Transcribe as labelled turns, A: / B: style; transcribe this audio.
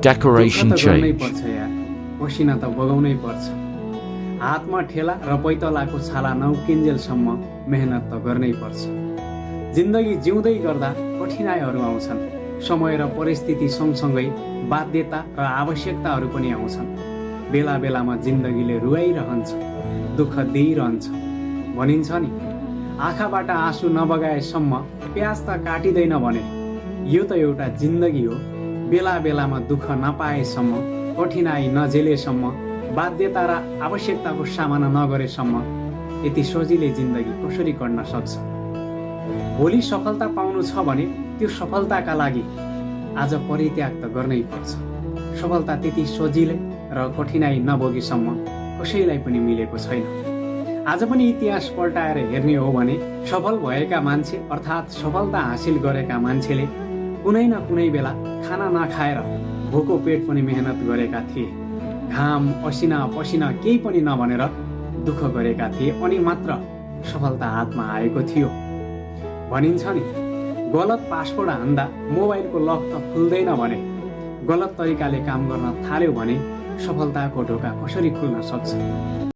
A: Decoration
B: दुःख त गर्नै
A: change.
B: पर्छ यार, पसिना त बगाउनै पर्छ। हातमा ठेला र पैतलाको छाला नउकिन्जेलसम्म मेहनत त गर्नै पर्छ। जिन्दगी जिउँदै गर्दा कठिनाइहरू आउँछन्। समय र परिस्थिति सँगसँगै बाध्यता र आवश्यकताहरू पनि आउँछन्। बेला बेलामा जिन्दगीले रुवाइरहन्छ, दुःख दिइरहन्छ। भनिन्छ नि, आँखाबाट आँसु नबगाएसम्म प्याज त काटिँदैन भने। यो त एउटा जिन्दगी हो। बेला बेलामा दुःख नपाएसम्म, कठिनाइ नझेलेसम्म, बाध्यता र आवश्यकताको सामना नगरेसम्म यति सजिलै जिन्दगी कसरी कट्न सक्छ? भोलि सफलता पाउनु छ भने त्यो सफलताका लागि आज परित्याग त गर्नै पर्छ। सफलता त्यति सजिलै र कठिनाइ नभोगेसम्म कसैलाई पनि मिलेको छैन। आज पनि इतिहास पल्टाएर हेर्ने हो भने सफल भएका मान्छे अर्थात् सफलता हासिल गरेका मान्छेले कुनै न कुनै बेला खाना नखाएर भोको पेट पनि मेहनत गरेका थिए। घाम असिना पसिना केही पनि नभनेर दुःख गरेका थिए अनि मात्र सफलता हातमा आएको थियो। भनिन्छ नि, गलत पासवर्ड हान्दा मोबाइलको लक त खुल्दैन भने गलत तरिकाले काम गर्न थाल्यो भने सफलताको ढोका कसरी खुल्न सक्छ?